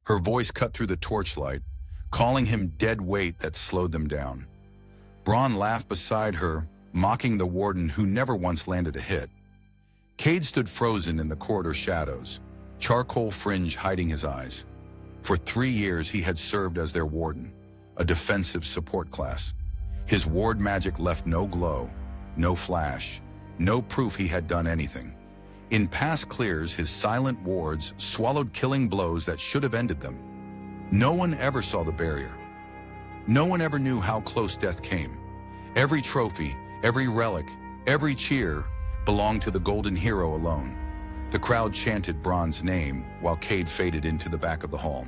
Her voice cut through the torchlight, calling him dead weight that slowed them down. Braun laughed beside her, mocking the warden who never once landed a hit. Cade stood frozen in the corridor shadows, charcoal fringe hiding his eyes. For 3 years he had served as their warden, a defensive support class. His ward magic left no glow, no flash, no proof he had done anything. In past clears, his silent wards swallowed killing blows that should have ended them. No one ever saw the barrier. No one ever knew how close death came. Every trophy, every relic, every cheer belonged to the golden hero alone. The crowd chanted Braun's name while Cade faded into the back of the hall.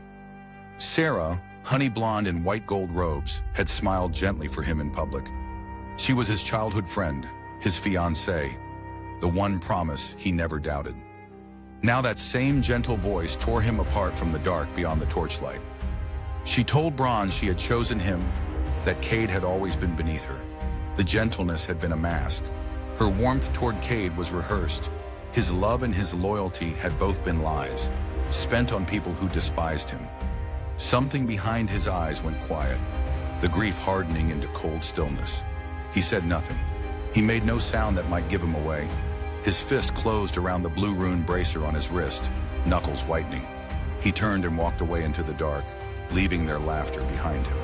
Sarah, honey blonde in white gold robes, had smiled gently for him in public. She was his childhood friend, his fiancée, the one promise he never doubted. Now that same gentle voice tore him apart from the dark beyond the torchlight. She told Braun she had chosen him, that Cade had always been beneath her. The gentleness had been a mask. Her warmth toward Cade was rehearsed. His love and his loyalty had both been lies, spent on people who despised him. Something behind his eyes went quiet, the grief hardening into cold stillness. He said nothing. He made no sound that might give him away. His fist closed around the blue rune bracer on his wrist, knuckles whitening. He turned and walked away into the dark, leaving their laughter behind him.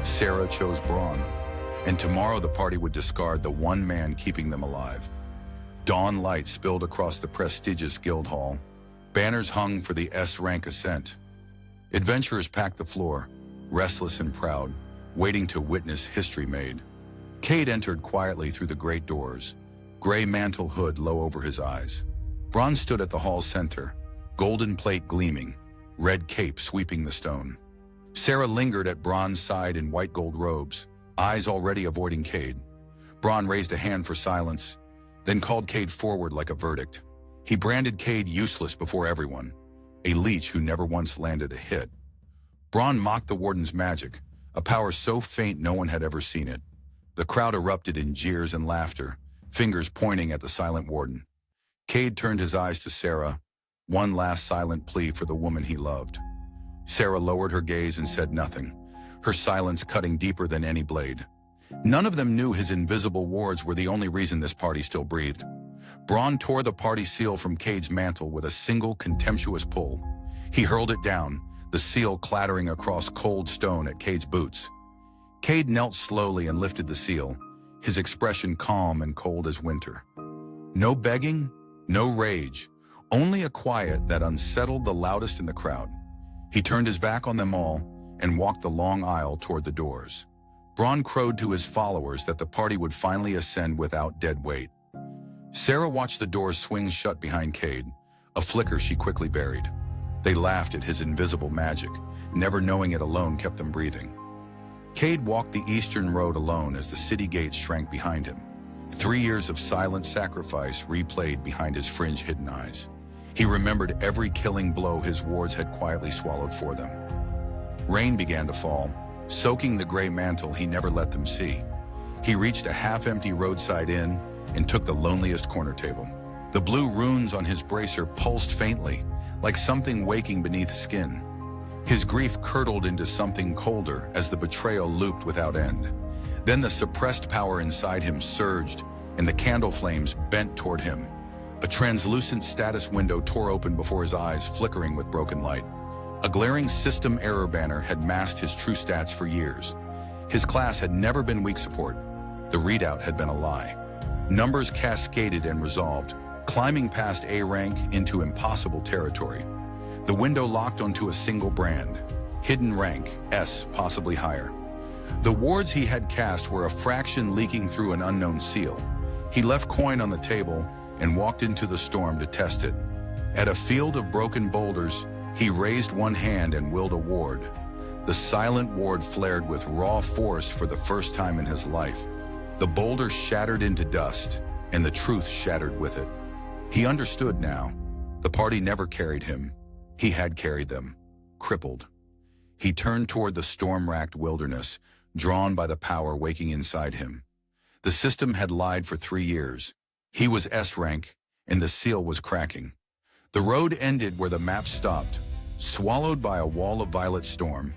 Sarah chose Braun, and tomorrow the party would discard the one man keeping them alive. Dawn light spilled across the prestigious guild hall. Banners hung for the S-rank ascent. Adventurers packed the floor, restless and proud, waiting to witness history made. Cade entered quietly through the great doors, gray mantle hood low over his eyes. Braun stood at the hall's center, golden plate gleaming, red cape sweeping the stone. Sarah lingered at Braun's side in white gold robes, eyes already avoiding Cade. Braun raised a hand for silence, then called Cade forward like a verdict. He branded Cade useless before everyone, a leech who never once landed a hit. Braun mocked the warden's magic, a power so faint no one had ever seen it. The crowd erupted in jeers and laughter, fingers pointing at the silent warden. Cade turned his eyes to Sarah, one last silent plea for the woman he loved. Sarah lowered her gaze and said nothing, her silence cutting deeper than any blade. None of them knew his invisible wards were the only reason this party still breathed. Braun tore the party seal from Cade's mantle with a single contemptuous pull. He hurled it down, the seal clattering across cold stone at Cade's boots. Cade knelt slowly and lifted the seal, his expression calm and cold as winter. No begging, no rage, only a quiet that unsettled the loudest in the crowd. He turned his back on them all and walked the long aisle toward the doors. Braun crowed to his followers that the party would finally ascend without dead weight. Sarah watched the doors swing shut behind Cade, a flicker she quickly buried. They laughed at his invisible magic, never knowing it alone kept them breathing. Cade walked the eastern road alone as the city gates shrank behind him. 3 years of silent sacrifice replayed behind his fringe-hidden eyes. He remembered every killing blow his wards had quietly swallowed for them. Rain began to fall, soaking the gray mantle he never let them see. He reached a half-empty roadside inn and took the loneliest corner table. The blue runes on his bracer pulsed faintly, like something waking beneath skin. His grief curdled into something colder as the betrayal looped without end. Then the suppressed power inside him surged, and the candle flames bent toward him. A translucent status window tore open before his eyes, flickering with broken light. A glaring system error banner had masked his true stats for years. His class had never been weak support. The readout had been a lie. Numbers cascaded and resolved, climbing past A rank into impossible territory. The window locked onto a single brand, hidden rank, S, possibly higher. The wards he had cast were a fraction leaking through an unknown seal. He left coin on the table and walked into the storm to test it. At a field of broken boulders, he raised one hand and willed a ward. The silent ward flared with raw force for the first time in his life. The boulder shattered into dust, and the truth shattered with it. He understood now. The party never carried him. He had carried them, crippled. He turned toward the storm-racked wilderness, drawn by the power waking inside him. The system had lied for 3 years. He was S rank, and the seal was cracking. The road ended where the map stopped, swallowed by a wall of violet storm.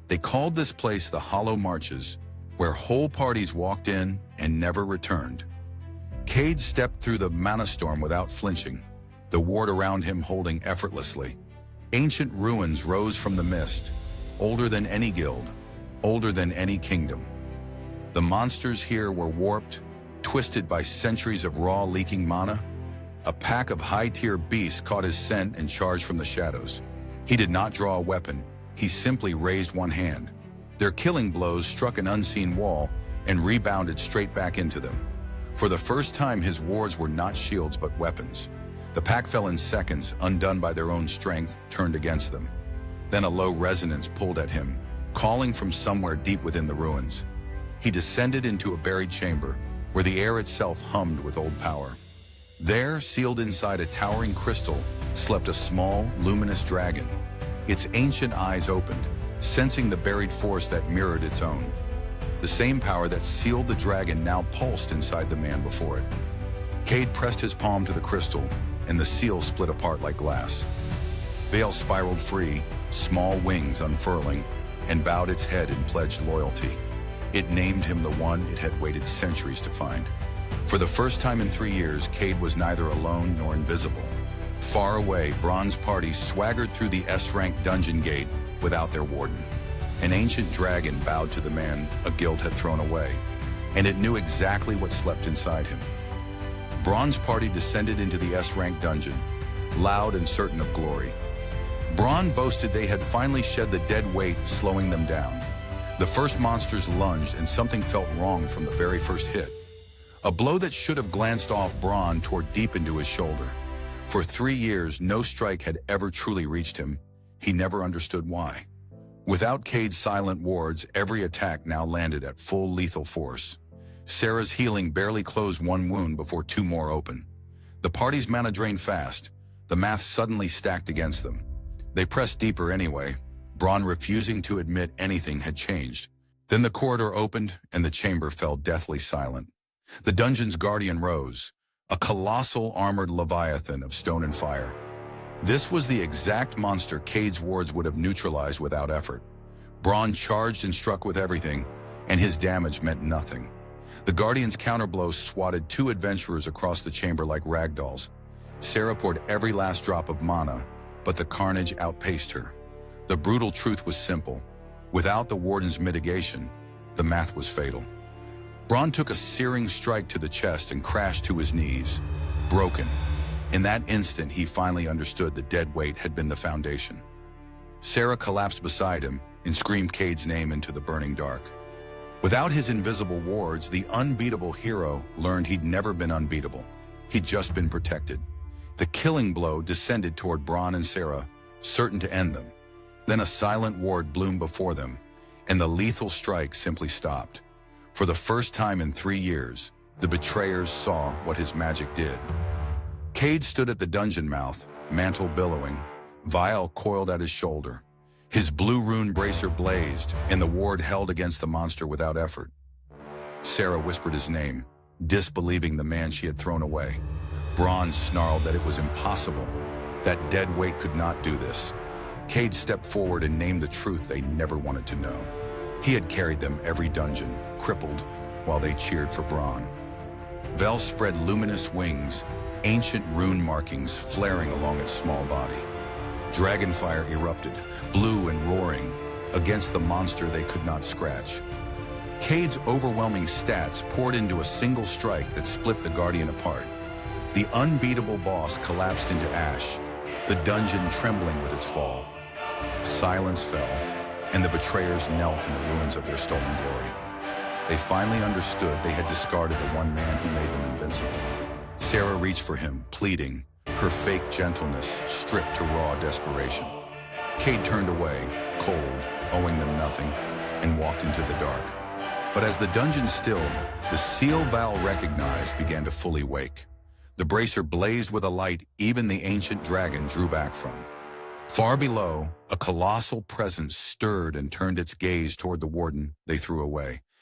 They called this place the Hollow Marches, where whole parties walked in and never returned. Cade stepped through the mana storm without flinching, the ward around him holding effortlessly. Ancient ruins rose from the mist, older than any guild, older than any kingdom. The monsters here were warped, twisted by centuries of raw leaking mana. A pack of high-tier beasts caught his scent and charged from the shadows. He did not draw a weapon, he simply raised one hand. Their killing blows struck an unseen wall and rebounded straight back into them. For the first time, his wards were not shields but weapons. The pack fell in seconds, undone by their own strength, turned against them. Then a low resonance pulled at him, calling from somewhere deep within the ruins. He descended into a buried chamber, where the air itself hummed with old power. There, sealed inside a towering crystal, slept a small, luminous dragon. Its ancient eyes opened, sensing the buried force that mirrored its own. The same power that sealed the dragon now pulsed inside the man before it. Cade pressed his palm to the crystal, and the seal split apart like glass. Veil spiraled free, small wings unfurling, and bowed its head in pledged loyalty. It named him the one it had waited centuries to find. For the first time in 3 years, Cade was neither alone nor invisible. Far away, Bronze parties swaggered through the S-rank dungeon gate without their warden. An ancient dragon bowed to the man a guild had thrown away, and it knew exactly what slept inside him. Bronze party descended into the S-rank dungeon, loud and certain of glory. Bronze boasted they had finally shed the dead weight slowing them down. The first monsters lunged, and something felt wrong from the very first hit. A blow that should have glanced off Bronze tore deep into his shoulder. For 3 years, no strike had ever truly reached him. He never understood why. Without Cade's silent wards, every attack now landed at full lethal force. Sarah's healing barely closed one wound before 2 more opened. The party's mana drained fast. The math suddenly stacked against them. They pressed deeper anyway, Bronze refusing to admit anything had changed. Then the corridor opened, and the chamber fell deathly silent. The dungeon's guardian rose, a colossal armored leviathan of stone and fire. This was the exact monster Cade's wards would have neutralized without effort. Bronze charged and struck with everything, and his damage meant nothing. The guardian's counterblow swatted 2 adventurers across the chamber like ragdolls. Sarah poured every last drop of mana, but the carnage outpaced her. The brutal truth was simple. Without the warden's mitigation, the math was fatal. Bronze took a searing strike to the chest and crashed to his knees, broken. In that instant, he finally understood the dead weight had been the foundation. Sarah collapsed beside him and screamed Cade's name into the burning dark. Without his invisible wards, the unbeatable hero learned he'd never been unbeatable. He'd just been protected. The killing blow descended toward Bronze and Sarah, certain to end them. Then a silent ward bloomed before them, and the lethal strike simply stopped. For the first time in 3 years, the betrayers saw what his magic did. Cade stood at the dungeon mouth, mantle billowing, vial coiled at his shoulder. His blue rune bracer blazed, and the ward held against the monster without effort. Sarah whispered his name, disbelieving the man she had thrown away. Bronze snarled that it was impossible, that dead weight could not do this. Cade stepped forward and named the truth they never wanted to know. He had carried them every dungeon, crippled, while they cheered for Bronze. Vel spread luminous wings, ancient rune markings flaring along its small body. Dragonfire erupted, blue and roaring, against the monster they could not scratch. Cade's overwhelming stats poured into a single strike that split the Guardian apart. The unbeatable boss collapsed into ash, the dungeon trembling with its fall. Silence fell, and the betrayers knelt in the ruins of their stolen glory. They finally understood they had discarded the one man who made them invincible. Sarah reached for him, pleading, her fake gentleness stripped to raw desperation. Cade turned away, cold, owing them nothing, and walked into the dark. But as the dungeon stilled, the seal Val recognized began to fully wake. The bracer blazed with a light even the ancient dragon drew back from. Far below, a colossal presence stirred and turned its gaze toward the warden they threw away.